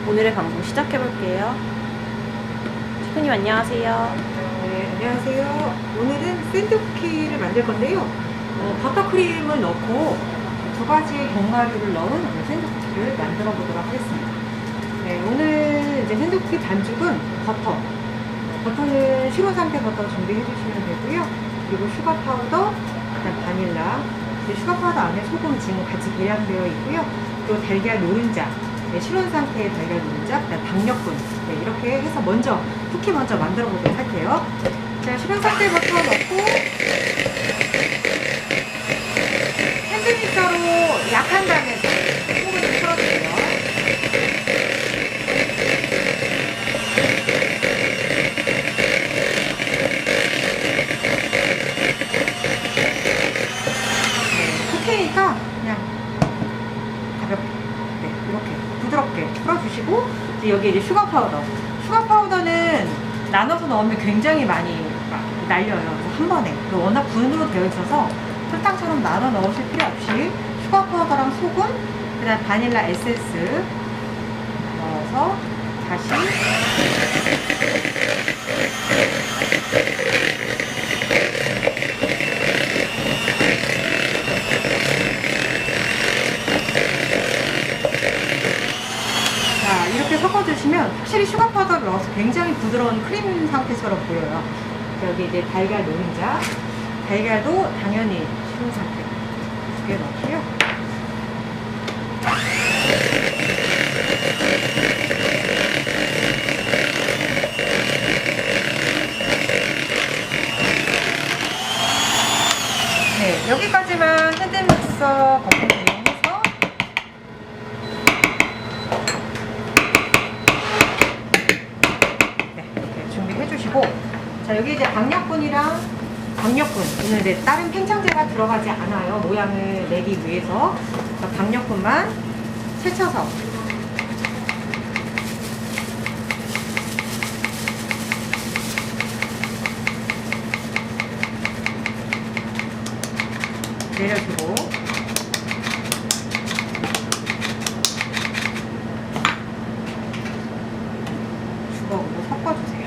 오늘의 방송 시작해 볼게요. 셰프님 안녕하세요. 네, 안녕하세요. 오늘은 샌드쿠키를 만들 건데요. 버터크림을 넣고 두 가지 견과류를 넣은 샌드쿠키를 만들어 보도록 하겠습니다. 네, 오늘 이제 샌드쿠키 반죽은 버터는 식은 상태 버터 준비해 주시면 되고요. 그리고 슈가 파우더, 그다음 바닐라, 슈가 파우더 안에 소금, 징 같이 계량되어 있고요. 또 달걀 노른자, 네, 실온 상태의 달걀 노른자, 그다음 당력분, 네, 이렇게 해서 쿠키 먼저 만들어 보도록 할게요. 자, 실온 상태 버터 넣고 핸드믹서로 약한 단에서 소금을 좀 풀어주세요. 쿠키니까 그냥 가볍게, 네, 이렇게 부드럽게 풀어주시고, 이제 여기 이제 슈가 파우더는 나눠서 넣으면 굉장히 많이 날려요. 그래서 한 번에. 워낙 분으로 되어 있어서 설탕처럼 나눠 넣으실 필요 없이 슈가 파우더랑 소금, 그 다음 바닐라 에센스 넣어서 다시 이렇게 섞어주시면 확실히 슈가 파우더를 넣어서 굉장히 부드러운 크림 상태처럼 보여요. 여기 이제 달걀 노른자, 달걀도 당연히 식은 상태 두 개 넣고요. 네, 여기까지만 핸드믹서 거품을 이용해서 자, 여기 이제 당력분, 오늘 이제 다른 팽창제가 들어가지 않아요. 모양을 내기 위해서. 당력분만 세쳐서 내려주고, 주걱으로 섞어주세요.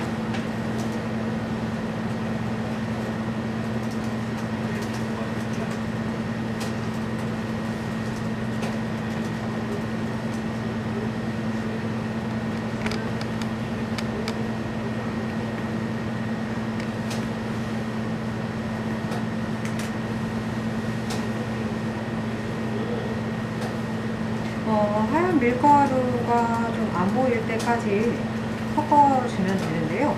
하얀 밀가루가 좀 안 보일 때까지 섞어주면 되는데요.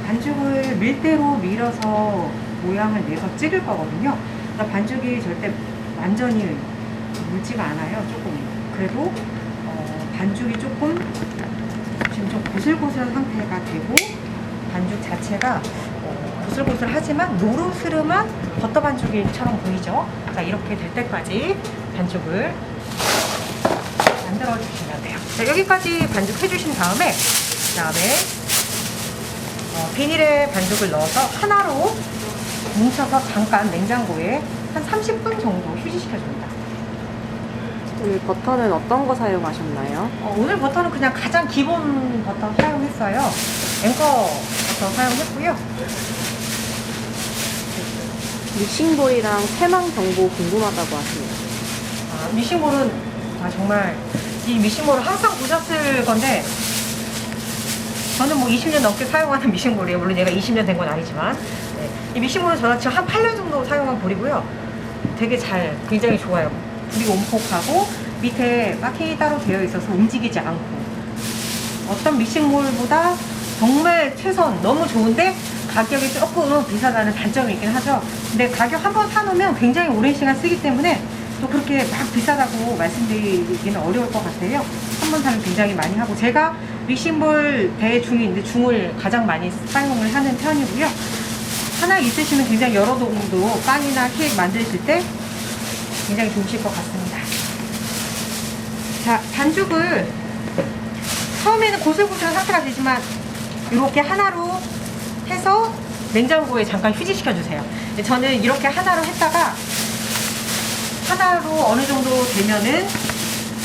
반죽을 밀대로 밀어서 모양을 내서 찍을 거거든요. 그러니까 반죽이 절대 완전히 묽지가 않아요. 조금. 그래도 반죽이 조금 지금 좀 고슬고슬한 상태가 되고, 반죽 자체가 고슬고슬하지만 노르스름한 버터 반죽처럼 보이죠. 자, 이렇게 될 때까지 반죽을 만들어 주시면 돼요. 자, 여기까지 반죽 해주신 다음에, 비닐에 반죽을 넣어서 하나로 뭉쳐서 잠깐 냉장고에 한 30분 정도 휴지시켜줍니다. 오늘 버터는 어떤 거 사용하셨나요? 오늘 버터는 그냥 가장 기본 버터 사용했어요. 앵커 버터 사용했고요. 믹싱볼이랑 패망 정보 궁금하다고 하시네요. 믹싱볼은 정말 이 믹싱볼을 항상 보셨을 건데, 저는 뭐 20년 넘게 사용하는 믹싱볼이에요. 물론 얘가 20년 된 건 아니지만, 네. 이 믹싱볼은 저는 지금 한 8년 정도 사용한 볼이고요. 되게 굉장히 좋아요. 불이 온폭하고 밑에 바퀴 따로 되어 있어서 움직이지 않고, 어떤 믹싱볼보다 정말 최선, 너무 좋은데 가격이 조금 비싸다는 단점이 있긴 하죠. 근데 가격 한번 사놓으면 굉장히 오랜 시간 쓰기 때문에 또 그렇게 막 비싸다고 말씀드리기는 어려울 것 같아요. 한 번 사면 굉장히 많이 하고, 제가 믹싱볼 대중인데 중을 가장 많이 사용을 하는 편이고요. 하나 있으시면 굉장히 여러 종도 빵이나 케이크 만드실 때 굉장히 좋으실 것 같습니다. 자, 반죽을 처음에는 고슬고슬한 상태가 되지만 이렇게 하나로 해서 냉장고에 잠깐 휴지시켜 주세요. 저는 이렇게 하나로 했다가 하나로 어느 정도 되면은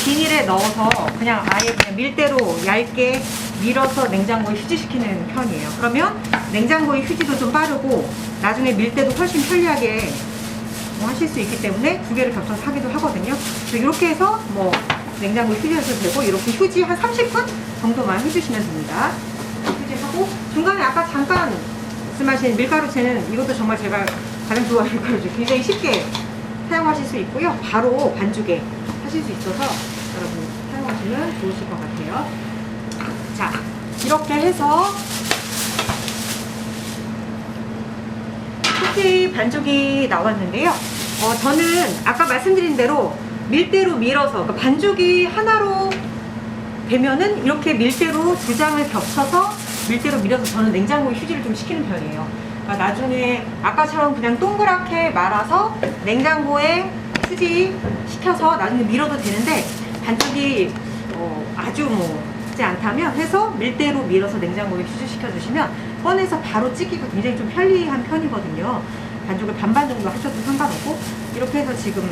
비닐에 넣어서 그냥 아예 그냥 밀대로 얇게 밀어서 냉장고에 휴지시키는 편이에요. 그러면 냉장고의 휴지도 좀 빠르고 나중에 밀대도 훨씬 편리하게 하실 수 있기 때문에 두 개를 겹쳐서 하기도 하거든요. 그래서 이렇게 해서 뭐 냉장고에 휴지해도 되고 이렇게 휴지 한 30분 정도만 해주시면 됩니다. 휴지하고 중간에 아까 잠깐 말씀하신 밀가루채는 이것도 정말 제가 가장 좋아하는 밀가루죠. 굉장히 쉽게 사용하실 수 있고요. 바로 반죽에 하실 수 있어서 여러분 사용하시면 좋으실 것 같아요. 자, 이렇게 해서 쿠키 반죽이 나왔는데요. 저는 아까 말씀드린 대로 밀대로 밀어서 그러니까 반죽이 하나로 되면은 이렇게 밀대로 두 장을 겹쳐서 밀대로 밀어서 저는 냉장고에 휴지를 좀 시키는 편이에요. 그러니까 나중에 아까처럼 그냥 동그랗게 말아서 냉장고에 휴지 시켜서 나중에 밀어도 되는데 반죽이 아주 하지 않다면 해서 밀대로 밀어서 냉장고에 휴지 시켜주시면 꺼내서 바로 찌기가 굉장히 좀 편리한 편이거든요. 반죽을 반반 정도 하셔도 상관없고 이렇게 해서 지금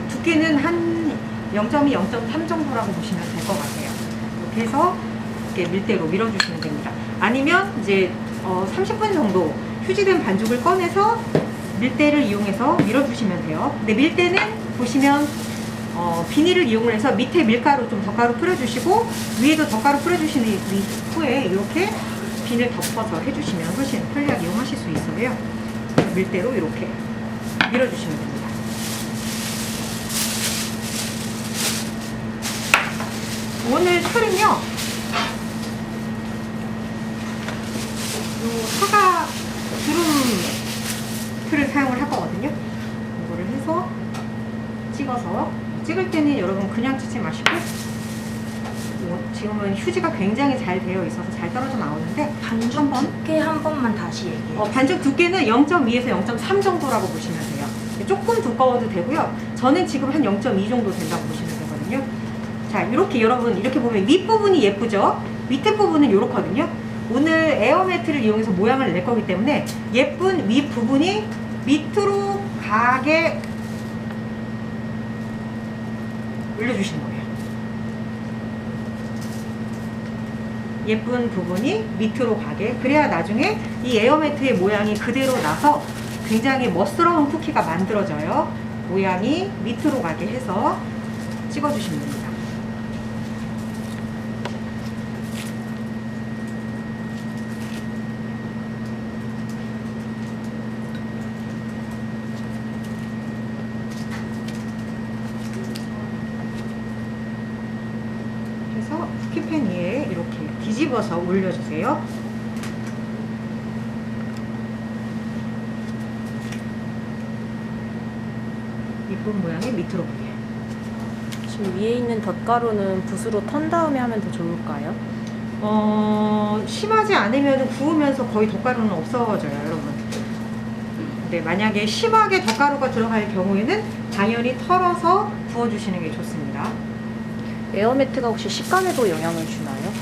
두께는 한 0.2, 0.3 정도라고 보시면 될 것 같아요. 이렇게 해서 이렇게 밀대로 밀어주시면 됩니다. 아니면 이제 30분 정도 휴지된 반죽을 꺼내서 밀대를 이용해서 밀어주시면 돼요. 근데 밀대는 보시면 비닐을 이용을 해서 밑에 밀가루 좀 덧가루 뿌려주시고 위에도 덧가루 뿌려주신 후에 이렇게 비닐 덮어서 해주시면 훨씬 편리하게 이용하실 수 있어요. 밀대로 이렇게 밀어주시면 됩니다. 오늘 틀은요, 요 사과 주름 틀을 사용을 할 거거든요. 이거를 해서 찍어서 찍을 때는 여러분 그냥 찍지 마시고 지금은 휴지가 굉장히 잘 되어 있어서 잘 떨어져 나오는데 반죽 두께 한 번만 다시 얘기해요. 반죽 두께는 0.2에서 0.3 정도라고 보시면 돼요. 조금 두꺼워도 되고요. 저는 지금 한 0.2 정도 된다고 보시면 되거든요. 자, 이렇게 여러분 이렇게 보면 윗부분이 예쁘죠? 밑에 부분은 이렇거든요. 오늘 에어매트를 이용해서 모양을 낼 거기 때문에 예쁜 윗부분이 밑으로 가게 올려주시는 거예요. 예쁜 부분이 밑으로 가게. 그래야 나중에 이 에어매트의 모양이 그대로 나서 굉장히 멋스러운 쿠키가 만들어져요. 모양이 밑으로 가게 해서 찍어주시면 됩니다. 그래서 쿠키팬 위에 이렇게 뒤집어서 올려주세요. 이쁜 모양이 밑으로 보게. 지금 위에 있는 덧가루는 붓으로 턴 다음에 하면 더 좋을까요? 심하지 않으면 구우면서 거의 덧가루는 없어져요, 여러분. 근데 만약에 심하게 덧가루가 들어갈 경우에는 당연히 털어서 구워주시는 게 좋습니다. 에어매트가 혹시 식감에도 영향을 주나요?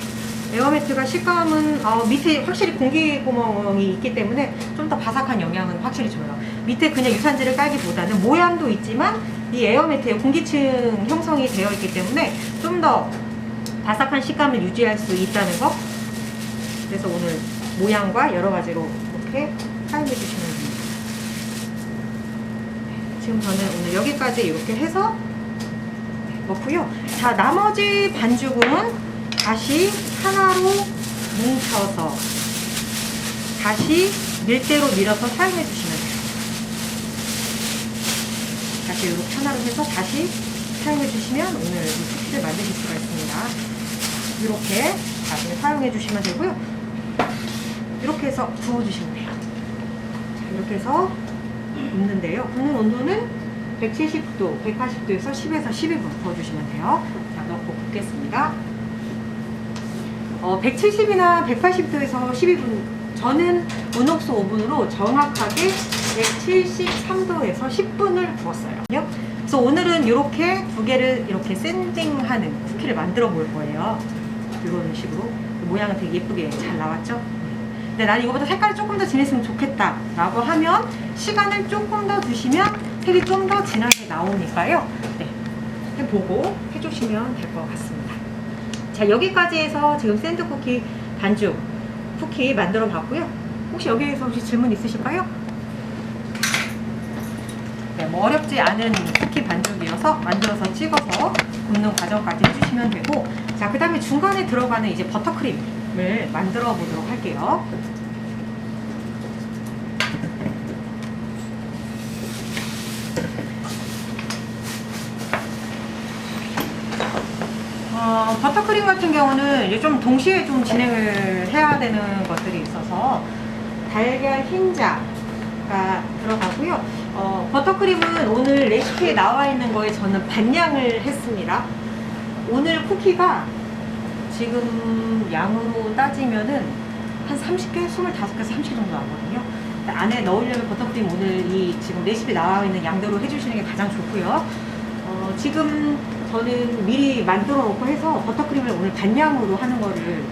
에어매트가 식감은 밑에 확실히 공기 구멍이 있기 때문에 좀 더 바삭한 영향은 확실히 줘요. 밑에 그냥 유산지를 깔기보다는 모양도 있지만 이 에어매트에 공기층 형성이 되어 있기 때문에 좀 더 바삭한 식감을 유지할 수 있다는 거. 그래서 오늘 모양과 여러 가지로 이렇게 사용해 주시면 됩니다. 지금 저는 오늘 여기까지 이렇게 해서 넣고요. 자, 나머지 반죽은 다시 하나로 뭉쳐서 다시 밀대로 밀어서 사용해 주시면 돼요. 다시 이렇게 하나로 해서 다시 사용해 주시면 오늘 이 쿠키를 만드실 수가 있습니다. 이렇게 다시 사용해 주시면 되고요. 이렇게 해서 구워 주시면 돼요. 자, 이렇게 해서 굽는데요. 굽는 온도는 170도, 180도에서 10에서 12분 구워주시면 돼요. 자, 넣고 굽겠습니다. 170이나 180도에서 12분, 저는 온옥수 오븐으로 정확하게 173도에서 10분을 구웠어요. 그래서 오늘은 이렇게 두 개를 이렇게 샌딩하는 쿠키를 만들어 볼 거예요. 이런 식으로. 모양은 되게 예쁘게 잘 나왔죠? 근데 난 이거보다 색깔이 조금 더 진했으면 좋겠다 라고 하면 시간을 조금 더 두시면 색이 좀 더 진하게 나오니까요. 네. 해보고 해주시면 될 것 같습니다. 자, 여기까지 해서 지금 샌드 쿠키 반죽 쿠키 만들어 봤고요. 혹시 여기에서 혹시 질문 있으실까요? 네, 뭐 어렵지 않은 쿠키 반죽이어서 만들어서 찍어서 굽는 과정까지 해주시면 되고, 자, 그 다음에 중간에 들어가는 이제 버터크림을 만들어 보도록 할게요. 버터크림 같은 경우는 이제 좀 동시에 좀 진행을 해야 되는 것들이 있어서 달걀 흰자가 들어가고요. 버터크림은 오늘 레시피에 나와 있는 거에 저는 반량을 했습니다. 오늘 쿠키가 지금 양으로 따지면은 한 30개, 25개, 30개 정도 나거든요. 안에 넣으려면 버터크림 오늘 이 지금 레시피 나와 있는 양대로 해주시는 게 가장 좋고요. 지금 저는 미리 만들어 놓고 해서 버터크림을 오늘 반량으로 하는 거를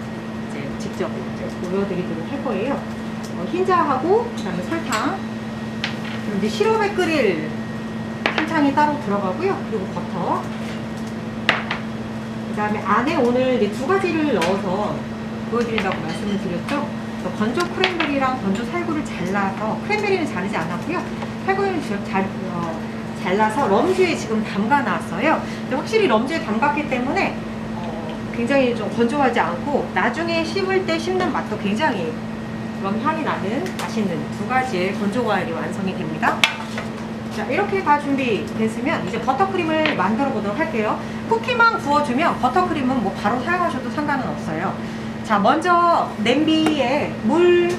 이제 직접 이제 보여드리도록 할 거예요. 흰자하고 그다음에 설탕, 그리고 이제 시럽에 끓일 설탕이 따로 들어가고요. 그리고 버터. 그다음에 안에 오늘 이제 두 가지를 넣어서 보여드린다고 말씀을 드렸죠. 건조 크랜베리랑 건조 살구를 잘라서, 크랜베리는 자르지 않았고요. 살구는 잘라서 럼주에 지금 담가 놨어요. 근데 확실히 럼주에 담갔기 때문에 굉장히 좀 건조하지 않고 나중에 씹을 때 씹는 맛도 굉장히 럼 향이 나는 맛있는 두 가지의 건조 과일이 완성이 됩니다. 자, 이렇게 다 준비됐으면 이제 버터크림을 만들어 보도록 할게요. 쿠키만 구워주면 버터크림은 뭐 바로 사용하셔도 상관은 없어요. 자, 먼저 냄비에 물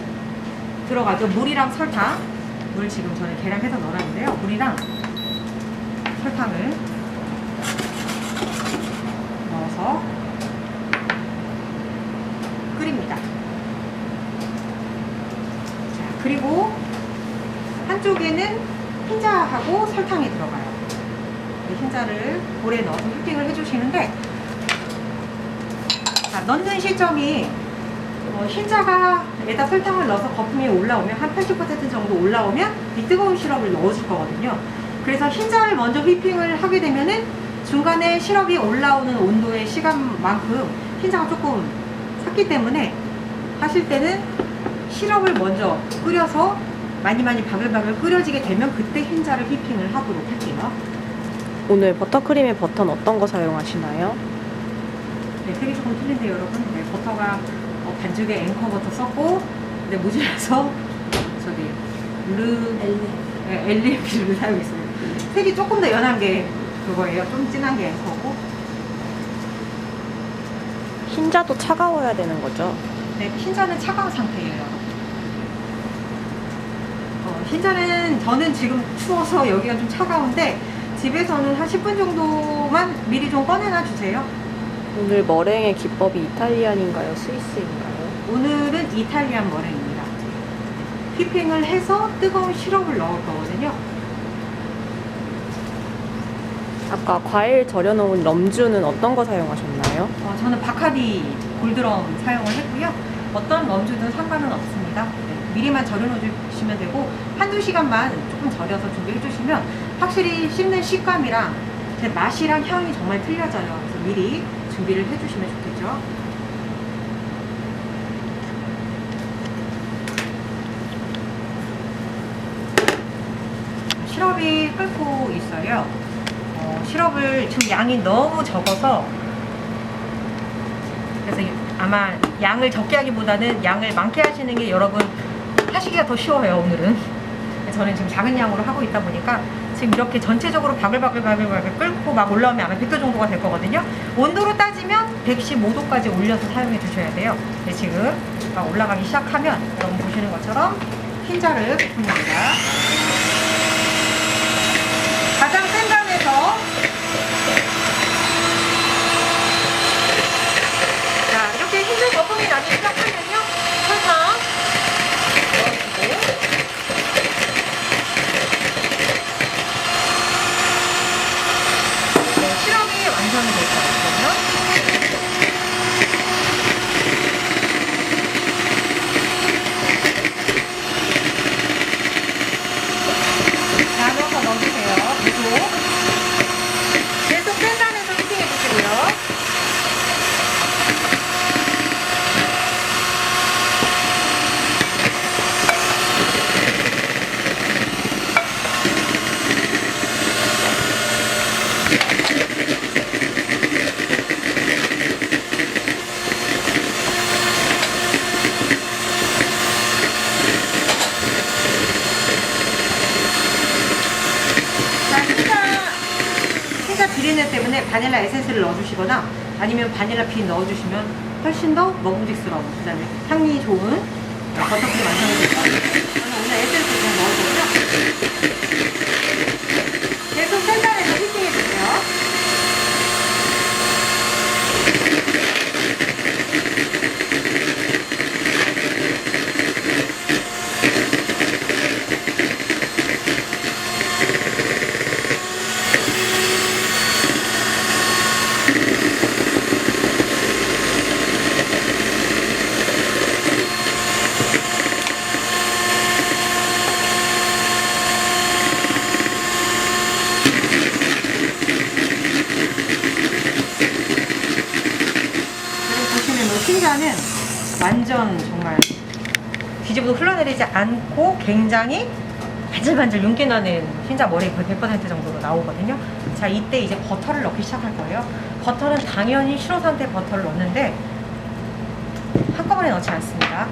들어가죠. 물이랑 설탕. 물 지금 저는 계량해서 넣어놨는데요. 물이랑 설탕을 넣어서 끓입니다. 자, 그리고 한쪽에는 흰자하고 설탕이 들어가요. 흰자를 볼에 넣어서 휘핑을 해주시는데, 자, 넣는 시점이 흰자가에다 설탕을 넣어서 거품이 올라오면 한 80% 정도 올라오면 이 뜨거운 시럽을 넣어줄 거거든요. 그래서 흰자를 먼저 휘핑을 하게 되면은 중간에 시럽이 올라오는 온도의 시간만큼 흰자가 조금 삭기 때문에 하실 때는 시럽을 먼저 끓여서 많이 바글바글 끓여지게 되면 그때 흰자를 휘핑을 하도록 할게요. 오늘 버터크림에 버터는 어떤 거 사용하시나요? 네, 색이 조금 틀린데요, 여러분. 네, 버터가 반죽에 앵커 버터 썼고, 근데 모자라서 저기 엘리비를 사용했습니다. 색이 조금 더 연한 게 그거예요. 좀 진한 게 앵커고. 흰자도 차가워야 되는 거죠? 네, 흰자는 차가운 상태예요. 흰자는 저는 지금 추워서 여기가 좀 차가운데 집에서는 한 10분 정도만 미리 좀 꺼내놔 주세요. 오늘 머랭의 기법이 이탈리안인가요? 스위스인가요? 오늘은 이탈리안 머랭입니다. 휘핑을 해서 뜨거운 시럽을 넣을 거거든요. 아까 과일 절여놓은 럼주는 어떤 거 사용하셨나요? 저는 바카디 골드럼 사용을 했고요. 어떤 럼주든 상관은 없습니다. 네, 미리만 절여놓어 주시면 되고 한두 시간만 조금 절여서 준비해 주시면 확실히 씹는 식감이랑 맛이랑 향이 정말 틀려져요. 그래서 미리 준비를 해주시면 좋겠죠. 시럽이 끓고 있어요. 시럽을 지금 양이 너무 적어서, 그래서 아마 양을 적게 하기보다는 양을 많게 하시는 게 여러분 하시기가 더 쉬워요. 오늘은 저는 지금 작은 양으로 하고 있다 보니까 지금 이렇게 전체적으로 바글바글 끓고 막 올라오면 아마 100도 정도가 될 거거든요. 온도로 따지면 115도까지 올려서 사용해 주셔야 돼요. 근데 지금 막 올라가기 시작하면 여러분 보시는 것처럼 흰자를 붓습니다. 가장 센 단에서 자, 이렇게 흰자 거품이 나기 시작하면요, 설탕 넣어주고, 네, 시럽이 완성이 될 거거든요. 바닐라 에센스를 넣어주시거나 아니면 바닐라 빈 넣어주시면 훨씬 더 먹음직스러운, 그 다음에 향이 좋은 버터크림 완성이 되죠. 저는 오늘 에센스 좀 넣어줬고요. 계속 센터에서 휘핑해주세요. 흰자는 완전 정말 뒤집어도 흘러내리지 않고 굉장히 반질반질 윤기 나는 흰자 머리 거의 100% 정도로 나오거든요. 자, 이때 이제 버터를 넣기 시작할 거예요. 버터는 당연히 시로 상태 버터를 넣는데 한꺼번에 넣지 않습니다.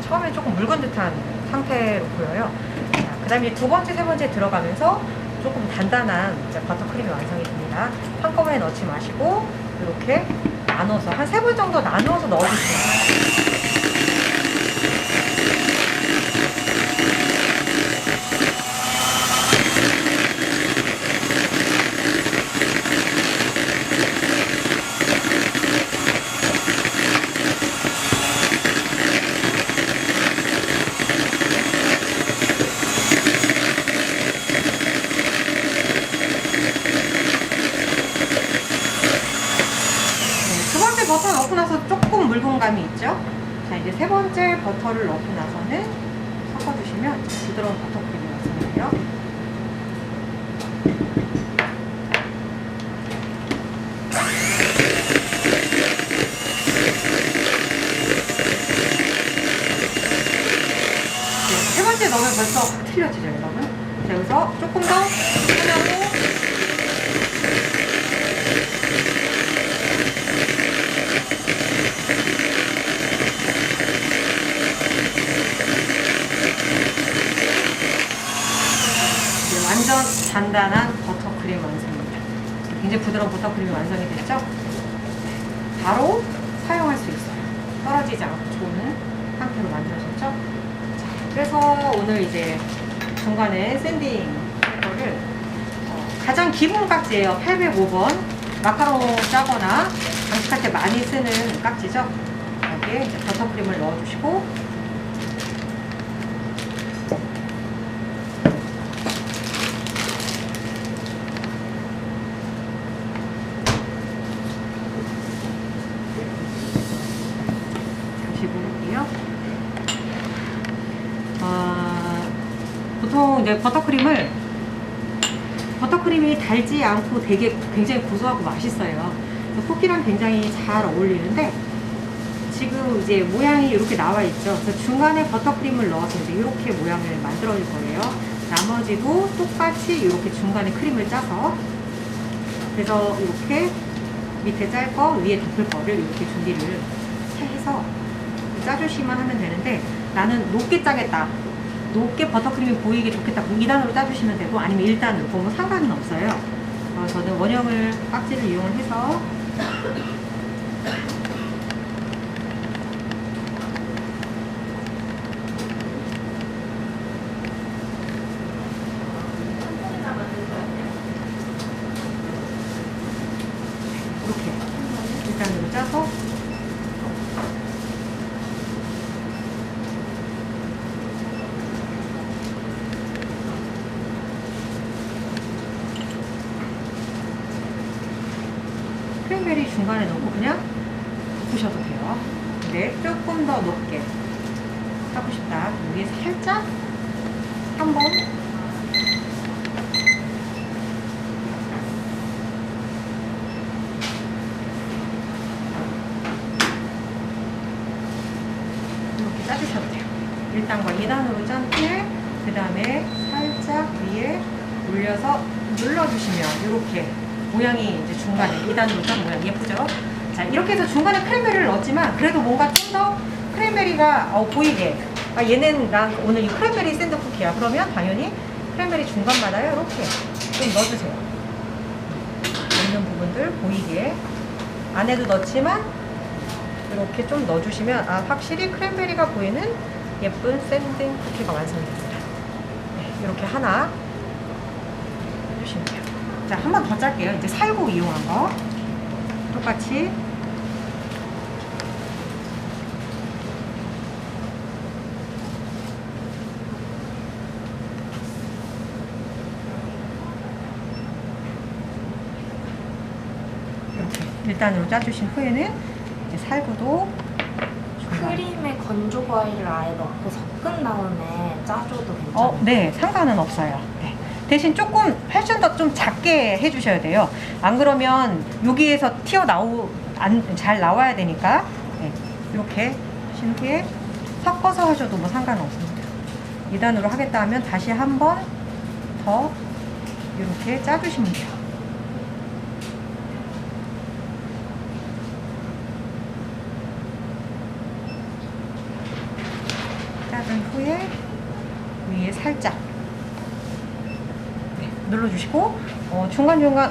처음에 조금 묽은 듯한 상태로 보여요. 그 다음에 두 번째, 세 번째 들어가면서 조금 단단한 이제 버터크림이 완성이 됩니다. 한꺼번에 넣지 마시고 이렇게 나눠서 한 3번 정도 나눠서 넣어주세요. 버터 넣고 나서 조금 묽은 감이 있죠? 자, 이제 세 번째 버터를 넣고 나서는 섞어주시면 부드러운 버터크림이 완성돼요. 네, 세 번째 넣으면 벌써 확 틀려지죠, 여러분? 자, 여기서 조금 더 하려고 완전 단단한 버터크림 완성입니다. 굉장히 부드러운 버터크림이 완성이 됐죠? 바로 사용할 수 있어요. 떨어지지 않고 좋은 상태로 만들어졌죠? 자, 그래서 오늘 이제 중간에 샌딩 할 거를 가장 기본 깍지예요. 805번 마카롱 짜거나 장식할 때 많이 쓰는 깍지죠? 여기에 이제 버터크림을 넣어주시고 보통 이제 버터크림이 달지 않고 되게 굉장히 고소하고 맛있어요. 쿠키랑 굉장히 잘 어울리는데 지금 이제 모양이 이렇게 나와 있죠. 그래서 중간에 버터크림을 넣어서 이제 이렇게 모양을 만들어 줄 거예요. 나머지도 똑같이 이렇게 중간에 크림을 짜서 그래서 이렇게 밑에 짤 거 위에 덮을 거를 이렇게 준비를 해서 짜주시면 하면 되는데 나는 높게 짜겠다. 높게 버터크림이 보이게 좋겠다. 그럼 2단으로 짜주시면 되고 아니면 1단으로 보면 상관은 없어요. 저는 원형을 깍지를 이용을 해서 이렇게 1단으로 짜서 크랜베리 중간에 넣고 그냥 덮으셔도 돼요. 근데 조금 더 높게 하고 싶다. 여기 살짝 한번 이렇게 짜주셔도 돼요. 1단과 2단으로 짠 후에 그 다음에 살짝 위에 올려서 눌러주시면 이렇게 모양이 이제 중간에 2단으로 짠 모양 예쁘죠? 자, 이렇게 해서 중간에 크랜베리를 넣었지만 그래도 뭔가 좀 더 크랜베리가 보이게. 아, 얘는 난 오늘 이 크랜베리 샌드 쿠키야. 그러면 당연히 크랜베리 중간마다요 이렇게 좀 넣어주세요. 있는 부분들 보이게. 안에도 넣지만 이렇게 좀 넣어주시면 확실히 크랜베리가 보이는 예쁜 샌드 쿠키가 완성됩니다. 네, 이렇게 하나 해주시면 돼요. 자, 한 번 더 짤게요. 이제 살구 이용한 거 똑같이 이렇게 1단으로 짜주신 후에는 이제 살구도 크림에 건조 과일을 아예 넣고 섞은 다음에 짜줘도 괜찮아요? 네, 상관은 없어요. 네. 대신 조금 훨씬 더 좀 작게 해주셔야 돼요. 안 그러면 여기에서 잘 나와야 되니까 네, 이렇게 하신 후에 섞어서 하셔도 뭐 상관없습니다. 2단으로 하겠다 하면 다시 한 번 더 이렇게 짜주시면 돼요. 짜준 후에 위에 살짝 눌러주시고 중간중간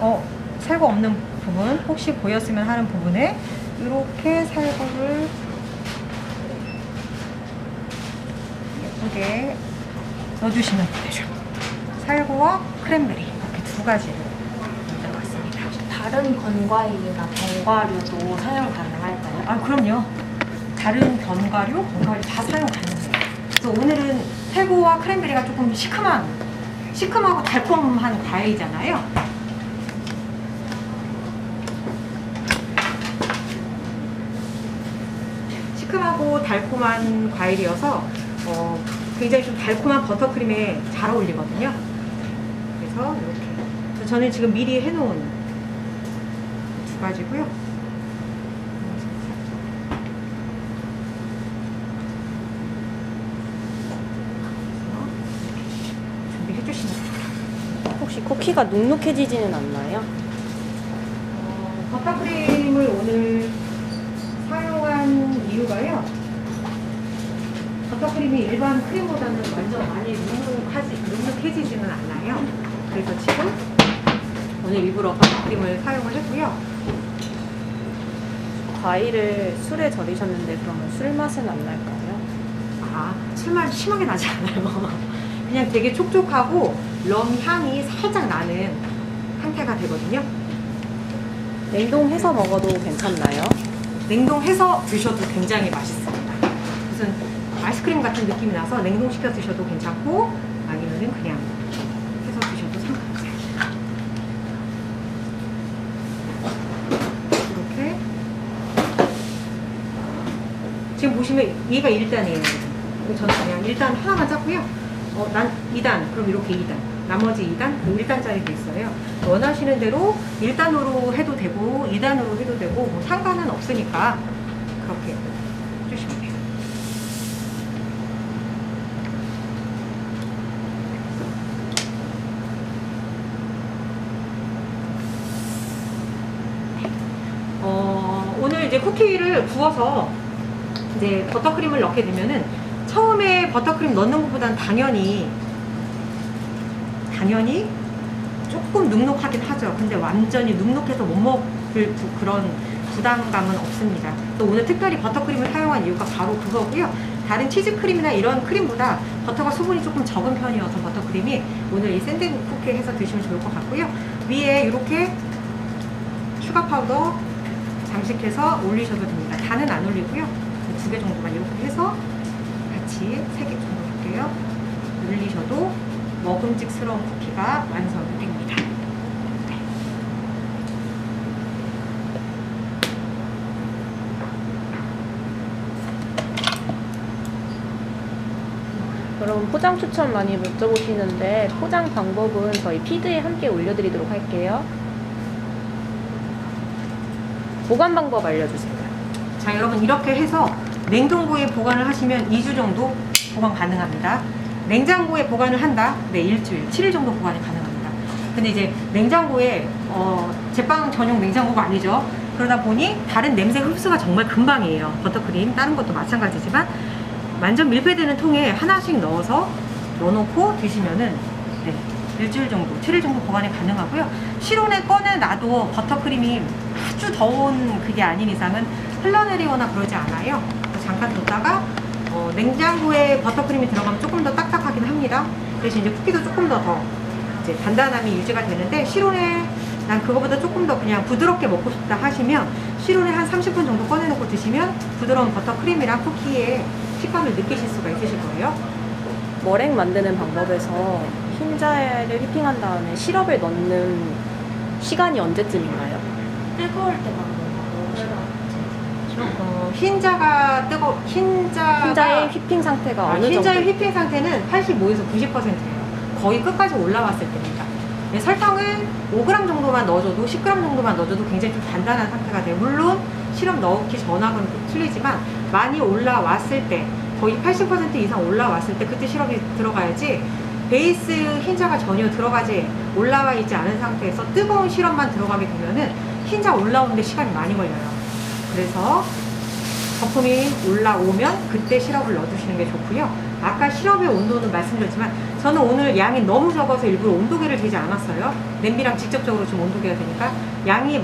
살구 없는 부분 혹시 보였으면 하는 부분에 이렇게 살구를 예쁘게 넣어주시면 되죠. 살구와 크랜베리 이렇게 두 가지를 만들어봤습니다. 다른 건과일이나 견과류도 사용 가능할까요? 그럼요. 다른 견과류, 건과류 다 사용 가능해요. 그래서 오늘은 살구와 크랜베리가 조금 시큼하고 달콤한 과일이잖아요. 시큼하고 달콤한 과일이어서 굉장히 좀 달콤한 버터크림에 잘 어울리거든요. 그래서 이렇게 저는 지금 미리 해놓은 두 가지고요. 준비해 주시면 됩니다. 혹시 쿠키가 눅눅해지지는 않나요? 버터크림을 오늘 사용한 이유가요. 버터크림이 일반 크림보다는 완전 많이 눅눅해지지는 않아요. 그래서 지금 오늘 일부러 버터크림을 사용을 했고요. 과일을 술에 절이셨는데 그러면 술 맛은 안 날까요? 술맛 심하게 나지 않아요. 그냥 되게 촉촉하고 럼 향이 살짝 나는 상태가 되거든요. 냉동해서 먹어도 괜찮나요? 냉동해서 드셔도 굉장히 맛있습니다. 무슨 아이스크림 같은 느낌이 나서 냉동시켜 드셔도 괜찮고 아니면은 그냥 해서 드셔도 상관없어요. 이렇게 지금 보시면 얘가 1단이에요. 저는 그냥 1단 하나만 짰고요. 난 2단, 그럼 이렇게 2단. 나머지 2단, 1단짜리도 있어요. 원하시는 대로 1단으로 해도 되고 2단으로 해도 되고 뭐 상관은 없으니까 그렇게 해주시면 돼요. 오늘 이제 쿠키를 구워서 이제 버터크림을 넣게 되면은 처음에 버터크림 넣는 것보다는 당연히 조금 눅눅하긴 하죠. 근데 완전히 눅눅해서 못 먹을 그런 부담감은 없습니다. 또 오늘 특별히 버터크림을 사용한 이유가 바로 그거고요. 다른 치즈크림이나 이런 크림보다 버터가 수분이 조금 적은 편이어서 버터크림이 오늘 이 샌드 쿠키 해서 드시면 좋을 것 같고요. 위에 이렇게 슈가 파우더 장식해서 올리셔도 됩니다. 다는 안 올리고요. 2개 정도만 이렇게 해서 같이 3개 정도 할게요. 올리셔도 먹음직스러운 쿠키가 완성이 됩니다. 네. 그럼 포장 추천 많이 여쭤보시는데 포장 방법은 저희 피드에 함께 올려드리도록 할게요. 보관 방법 알려주세요. 자, 여러분 이렇게 해서 냉동고에 보관을 하시면 2주 정도 보관 가능합니다. 냉장고에 보관을 한다? 네, 일주일, 7일 정도 보관이 가능합니다. 근데 이제 냉장고에 제빵 전용 냉장고가 아니죠. 그러다 보니 다른 냄새 흡수가 정말 금방이에요. 버터크림 다른 것도 마찬가지지만 완전 밀폐되는 통에 하나씩 넣어놓고 드시면은 네, 일주일 정도, 7일 정도 보관이 가능하고요. 실온에 꺼내놔도 버터크림이 아주 더운 그게 아닌 이상은 흘러내리거나 그러지 않아요. 잠깐 뒀다가 냉장고에 버터크림이 들어가면 조금 더 딱딱하긴 합니다. 대신 이제 쿠키도 조금 더 이제 단단함이 유지가 되는데, 실온에 난 그거보다 조금 더 그냥 부드럽게 먹고 싶다 하시면 실온에 한 30분 정도 꺼내놓고 드시면 부드러운 버터크림이랑 쿠키의 식감을 느끼실 수가 있으실 거예요. 머랭 만드는 방법에서 흰자를 휘핑한 다음에 시럽을 넣는 시간이 언제쯤인가요? 뜨거울 때 만드는 거 흰자의 휘핑 상태가 어느 정도? 흰자의 휘핑 상태는 85에서 90%예요. 거의 끝까지 올라왔을 때입니다. 네, 설탕을 5g 정도만 넣어줘도 10g 정도만 넣어줘도 굉장히 좀 단단한 상태가 돼요. 물론 시럽 넣기 전하고는 좀 틀리지만 많이 올라왔을 때, 거의 80% 이상 올라왔을 때 그때 시럽이 들어가야지, 베이스 흰자가 전혀 올라와 있지 않은 상태에서 뜨거운 시럽만 들어가게 되면은 흰자 올라오는데 시간이 많이 걸려요. 그래서 거품이 올라오면 그때 시럽을 넣어주시는 게 좋고요. 아까 시럽의 온도는 말씀드렸지만 저는 오늘 양이 너무 적어서 일부러 온도계를 재지 않았어요. 냄비랑 직접적으로 좀 온도계가 되니까 양을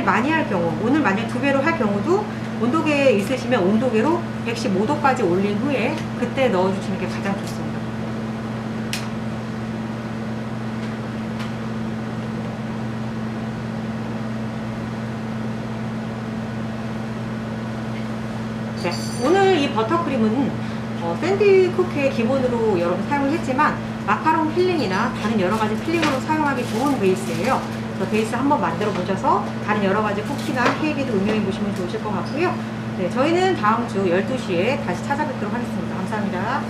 많이 할 경우, 오늘 만약 2배로 할 경우도 온도계에 있으시면 온도계로 115도까지 올린 후에 그때 넣어주시는 게 가장 좋습니다. 네, 오늘 이 버터크림은 샌드 쿠키의 기본으로 여러분 사용을 했지만 마카롱 필링이나 다른 여러 가지 필링으로 사용하기 좋은 베이스예요. 그래서 베이스 한번 만들어 보셔서 다른 여러 가지 쿠키나 케이크도 응용해 보시면 좋으실 것 같고요. 네, 저희는 다음 주 12시에 다시 찾아뵙도록 하겠습니다. 감사합니다.